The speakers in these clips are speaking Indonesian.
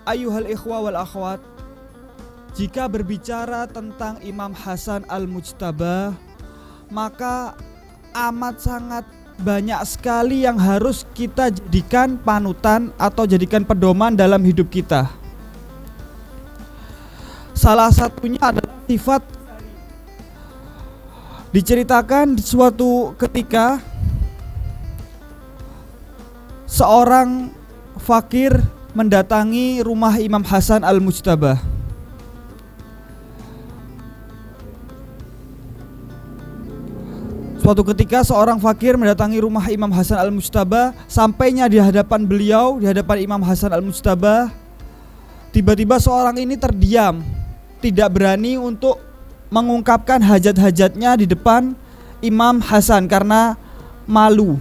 Ayyuhal ikhwa wal akhwat, jika berbicara tentang Imam Hasan al-Mujtabah, maka amat sangat banyak sekali yang harus kita jadikan panutan atau jadikan pedoman dalam hidup kita. Salah satunya adalah sifat. Diceritakan di suatu ketika seorang fakir mendatangi rumah Imam Hasan al-Mujtabah. Suatu ketika seorang fakir mendatangi rumah Imam Hasan al-Mujtabah. Sampainya di hadapan beliau, di hadapan Imam Hasan al-Mujtabah, tiba-tiba seorang ini terdiam, tidak berani untuk mengungkapkan hajat-hajatnya di depan Imam Hasan karena malu.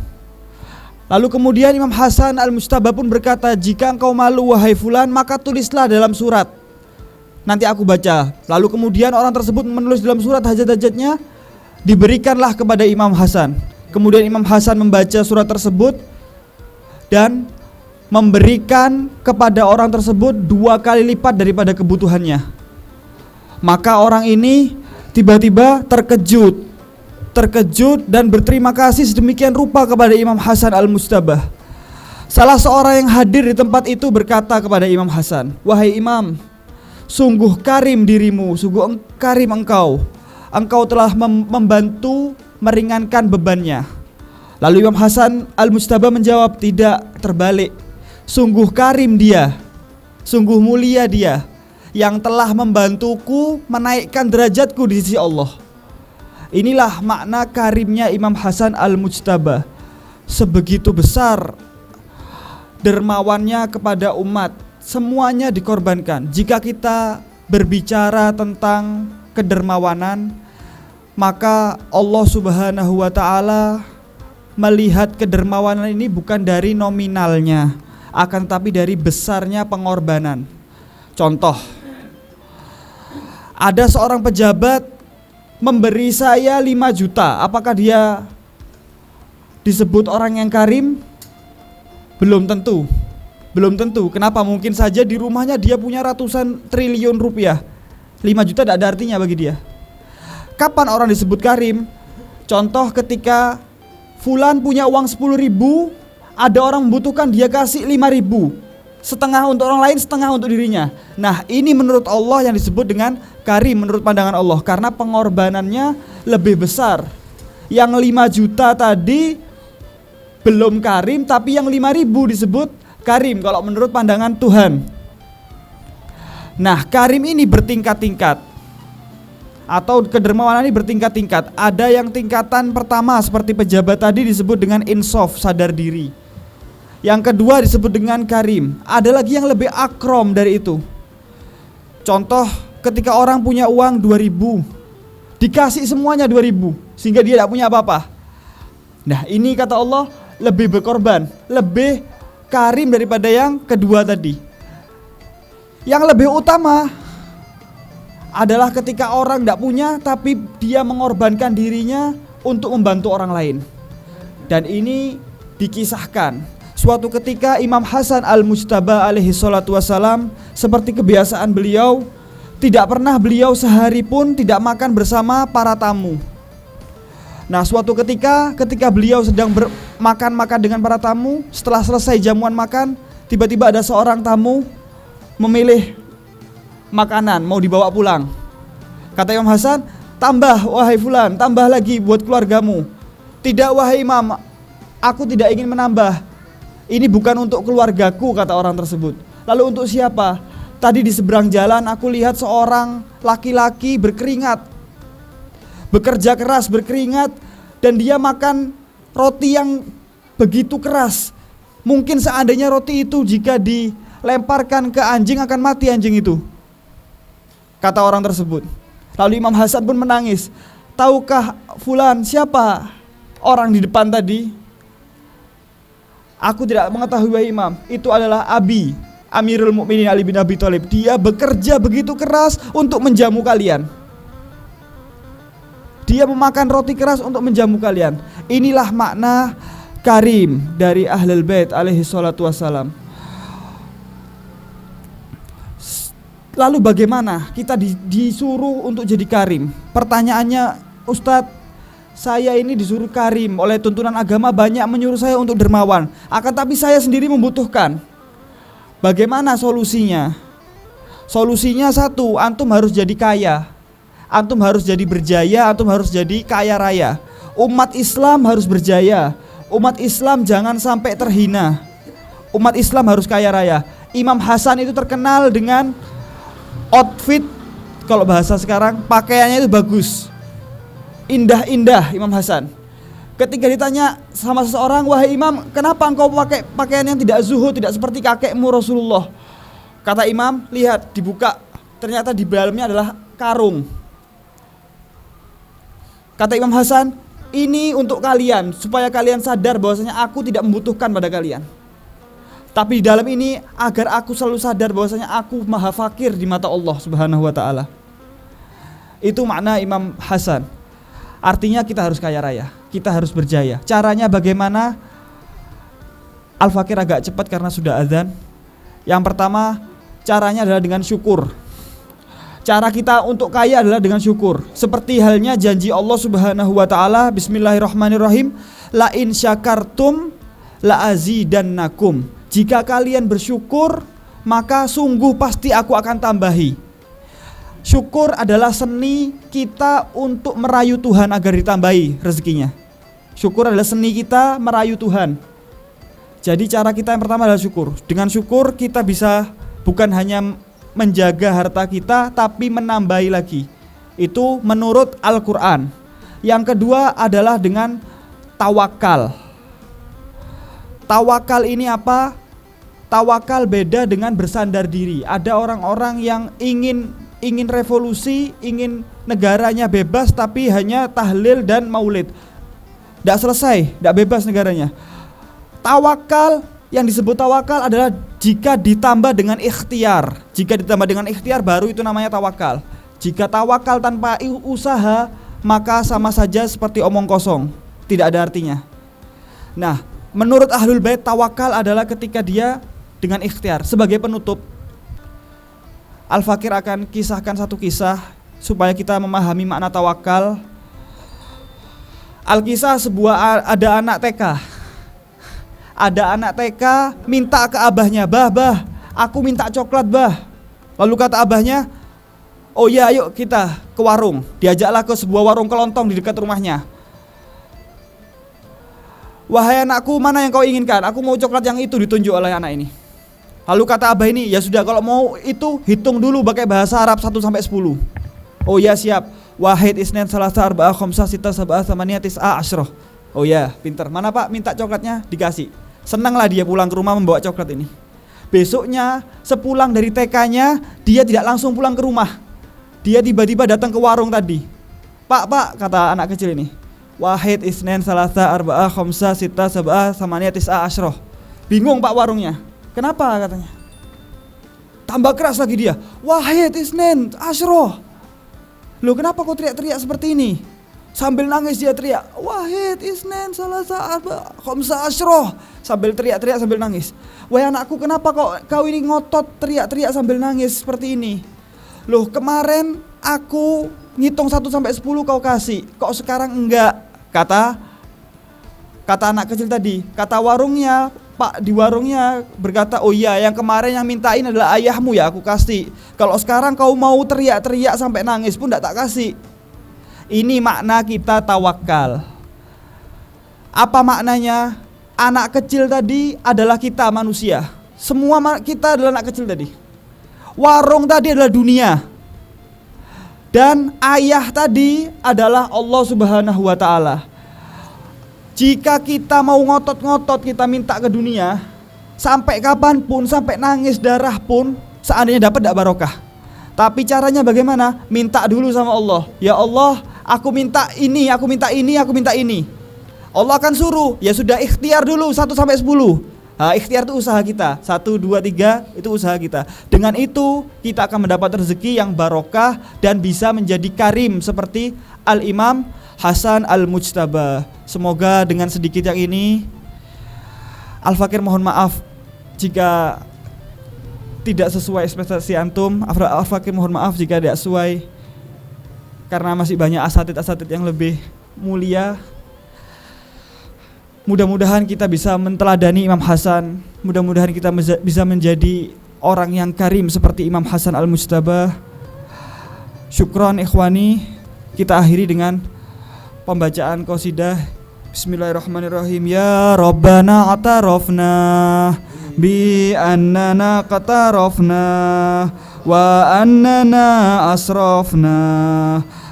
Lalu kemudian Imam Hasan al-Mujtabah pun berkata, jika engkau malu wahai fulan, maka tulislah dalam surat, nanti aku baca. Lalu kemudian orang tersebut menulis dalam surat hajat-hajatnya, diberikanlah kepada Imam Hasan. Kemudian Imam Hasan membaca surat tersebut dan memberikan kepada orang tersebut 2 kali lipat daripada kebutuhannya. Maka orang ini tiba-tiba terkejut dan berterima kasih sedemikian rupa kepada Imam Hasan al-Mujtabah. Salah seorang yang hadir di tempat itu berkata kepada Imam Hasan, wahai Imam, sungguh karim dirimu, sungguh karim engkau telah membantu meringankan bebannya. Lalu Imam Hasan al-Mujtabah menjawab, tidak, terbalik, sungguh karim dia, sungguh mulia dia yang telah membantuku menaikkan derajatku di sisi Allah. Inilah makna karimnya Imam Hasan al-Mujtabah. Sebegitu besar dermawannya kepada umat, semuanya dikorbankan. Jika kita berbicara tentang kedermawanan, maka Allah Subhanahu wa ta'ala melihat kedermawanan ini bukan dari nominalnya, akan tetapi dari besarnya pengorbanan. Contoh, ada seorang pejabat memberi saya 5 juta. Apakah dia disebut orang yang karim? Belum tentu. Kenapa? Mungkin saja di rumahnya dia punya ratusan triliun rupiah. 5 juta tidak ada artinya bagi dia. Kapan orang disebut karim? Contoh, ketika fulan punya uang 10 ribu, ada orang membutuhkan, dia kasih 5 ribu, setengah untuk orang lain, setengah untuk dirinya. Nah, ini menurut Allah yang disebut dengan karim menurut pandangan Allah, karena pengorbanannya lebih besar. Yang 5 juta tadi belum karim, tapi yang 5 ribu disebut karim kalau menurut pandangan Tuhan. Nah, karim ini bertingkat-tingkat, atau kedermawanan ini bertingkat-tingkat. Ada yang tingkatan pertama seperti pejabat tadi disebut dengan insaf, sadar diri. Yang kedua disebut dengan karim. Ada lagi yang lebih akrom dari itu. Contoh, ketika orang punya uang 2.000, dikasih semuanya 2.000, sehingga dia tidak punya apa-apa. Nah, ini kata Allah lebih berkorban, lebih karim daripada yang kedua tadi. Yang lebih utama adalah ketika orang tidak punya, tapi dia mengorbankan dirinya untuk membantu orang lain. Dan ini dikisahkan, suatu ketika Imam Hasan al-Mujtabah alaihi salatu wassalam, seperti kebiasaan beliau, tidak pernah beliau sehari pun tidak makan bersama para tamu. Nah, suatu ketika beliau sedang makan dengan para tamu, setelah selesai jamuan makan, tiba-tiba ada seorang tamu memilih makanan mau dibawa pulang. Kata Imam Hasan, tambah wahai fulan, tambah lagi buat keluargamu. Tidak wahai Imam, aku tidak ingin menambah. Ini bukan untuk keluargaku, kata orang tersebut. Lalu untuk siapa? Tadi di seberang jalan aku lihat seorang laki-laki berkeringat, bekerja keras, berkeringat, dan dia makan roti yang begitu keras. Mungkin seandainya roti itu jika dilemparkan ke anjing akan mati anjing itu, kata orang tersebut. Lalu Imam Hasan pun menangis. Tahukah fulan siapa orang di depan tadi? Aku tidak mengetahui wahai Imam. Itu adalah Abi, Amirul Mukminin Ali bin Abi Thalib. Dia bekerja begitu keras untuk menjamu kalian. Dia memakan roti keras untuk menjamu kalian. Inilah makna karim dari Ahlul Bait alaihi salatu wassalam. Lalu bagaimana kita disuruh untuk jadi karim? Pertanyaannya, Ustadz, saya ini disuruh karim oleh tuntunan agama, banyak menyuruh saya untuk dermawan, akan tapi saya sendiri membutuhkan. Bagaimana solusinya? Solusinya satu, antum harus jadi kaya, antum harus jadi berjaya, antum harus jadi kaya raya. Umat Islam harus berjaya, umat Islam jangan sampai terhina, umat Islam harus kaya raya. Imam Hasan itu terkenal dengan outfit, kalau bahasa sekarang pakaiannya itu bagus, indah-indah Imam Hasan. Ketika ditanya sama seseorang, wahai Imam, kenapa engkau pakai pakaian yang tidak zuhud, tidak seperti kakekmu Rasulullah? Kata Imam, lihat, dibuka, ternyata di dalamnya adalah karung. Kata Imam Hasan, ini untuk kalian, supaya kalian sadar bahwasanya aku tidak membutuhkan pada kalian. Tapi di dalam ini agar aku selalu sadar bahwasanya aku maha fakir di mata Allah Subhanahu wa taala. Itu makna Imam Hasan. Artinya kita harus kaya raya, kita harus berjaya. Caranya bagaimana? Al-Fakir agak cepat karena sudah azan. Yang pertama, caranya adalah dengan syukur. Cara kita untuk kaya adalah dengan syukur. Seperti halnya janji Allah Subhanahu wa taala, bismillahirrahmanirrahim, la in syakartum la azidannakum. Jika kalian bersyukur, maka sungguh pasti aku akan tambahi. Syukur adalah seni kita untuk merayu Tuhan agar ditambahi rezekinya. Syukur adalah seni kita merayu Tuhan. Jadi cara kita yang pertama adalah syukur. Dengan syukur kita bisa bukan hanya menjaga harta kita, tapi menambahi lagi. Itu menurut Al-Quran. Yang kedua adalah dengan tawakal. Tawakal ini apa? Tawakal beda dengan bersandar diri. Ada orang-orang yang ingin revolusi, ingin negaranya bebas, tapi hanya tahlil dan maulid. Tidak selesai, tidak bebas negaranya. Tawakal, yang disebut tawakal adalah jika ditambah dengan ikhtiar. Jika ditambah dengan ikhtiar, baru itu namanya tawakal. Jika tawakal tanpa usaha, maka sama saja seperti omong kosong, tidak ada artinya. Nah, menurut Ahlul Bait, tawakal adalah ketika dia dengan ikhtiar. Sebagai penutup, Al-Fakir akan kisahkan satu kisah supaya kita memahami makna tawakal. Al-Kisah ada anak TK. Ada anak TK minta ke abahnya, bah, aku minta coklat bah. Lalu kata abahnya, oh ya, ayo kita ke warung. Diajaklah ke sebuah warung kelontong di dekat rumahnya. Wahai anakku, mana yang kau inginkan? Aku mau coklat yang itu, ditunjuk oleh anak ini. Lalu kata abah ini, ya sudah, kalau mau itu hitung dulu pakai bahasa Arab 1 sampai 10. Oh ya, siap. Wahid isnan salasa arba'ah khamsah sita sab'ah tsamaniyah tis'ah asyroh. Oh ya, pinter. Mana Pak, minta coklatnya, dikasih. Senanglah dia pulang ke rumah membawa coklat ini. Besoknya sepulang dari TK-nya, dia tidak langsung pulang ke rumah. Dia tiba-tiba datang ke warung tadi. Pak, kata anak kecil ini, wahid isnan salasa arba'ah khamsah sita sab'ah tsamaniyah tis'ah asyroh. Bingung Pak warungnya. Kenapa katanya? Tambah keras lagi dia. Wahid isnan asyroh. Loh, kenapa kau teriak-teriak seperti ini? Sambil nangis dia teriak, wahid isnan salasa arba'ah khamsah asyroh. Sambil teriak-teriak sambil nangis. Wahai anakku, kenapa kau ini ngotot teriak-teriak sambil nangis seperti ini? Loh, kemarin aku ngitung 1 sampai 10 kau kasih, kok sekarang enggak? Kata anak kecil tadi. Kata warungnya, Pak di warungnya berkata, oh iya, yang kemarin yang mintain adalah ayahmu, ya aku kasih. Kalau sekarang kau mau teriak-teriak sampai nangis pun tak kasih. Ini makna kita tawakal. Apa maknanya? Anak kecil tadi adalah kita manusia. Semua kita adalah anak kecil tadi. Warung tadi adalah dunia. Dan ayah tadi adalah Allah Subhanahu wa taala. Jika kita mau ngotot-ngotot, kita minta ke dunia, sampai kapanpun, sampai nangis darah pun, seandainya dapat tidak barokah. Tapi caranya bagaimana? Minta dulu sama Allah. Ya Allah, aku minta ini, aku minta ini, aku minta ini. Allah akan suruh, ya sudah, ikhtiar dulu 1 sampai 10. Ikhtiar itu usaha kita, 1, 2, 3 itu usaha kita. Dengan itu kita akan mendapat rezeki yang barokah dan bisa menjadi karim seperti Al-Imam Hasan Al-Mujtaba. Semoga dengan sedikit yang ini, Al-Fakir mohon maaf jika tidak sesuai ekspektasi antum. Al-Fakir mohon maaf jika tidak sesuai, karena masih banyak asatid yang lebih mulia. Mudah-mudahan kita bisa menteladani Imam Hasan. Mudah-mudahan kita bisa menjadi orang yang karim seperti Imam Hasan Al-Mujtabah. Syukron ikhwani. Kita akhiri dengan pembacaan qasidah. Bismillahirrahmanirrahim. Ya Rabbana atarafna bi annana qatarafna wa annana asrafna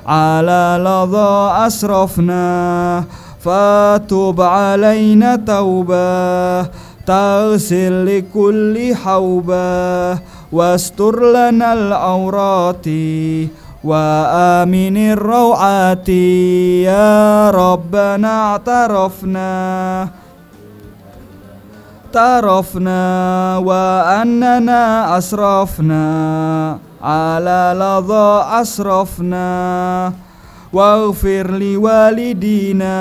ala ladha asrafna fatub alaina taubah taghsil likulli haubah wastur lanal aurati wa aminir rawati ya Rabbana tarafna wa annana asrafna ala ladha asrafna waghfir li walidina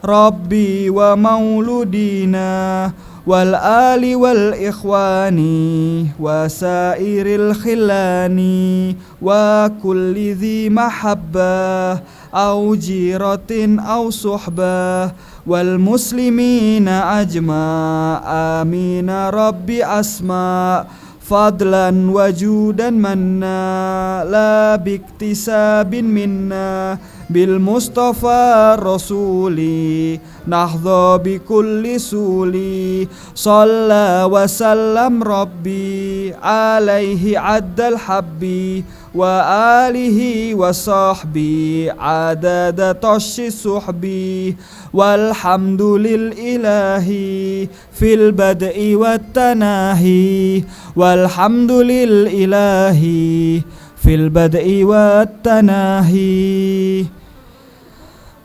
rabbi wa mauludina wal ali wal ikhwani wa sairil khilani wa kulli dhi mahabbah au jiratin au suhbah wal muslimina ajma amina rabbi asma fadlan wajudan manna la biktisabin minna bil mustafa rasuli nahdha bi kulli suli shalla wa sallam rabbi alaihi addal habbi wa alihi wa sahbi adada tashi suhbi walhamdulil ilahi fil bad'i wat tanahi walhamdulil ilahi fil bad'i wat tanahi.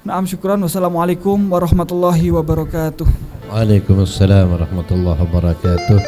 Naam, syukran. Wassalamualaikum warahmatullahi wabarakatuh. Waalaikumsalam warahmatullahi wabarakatuh.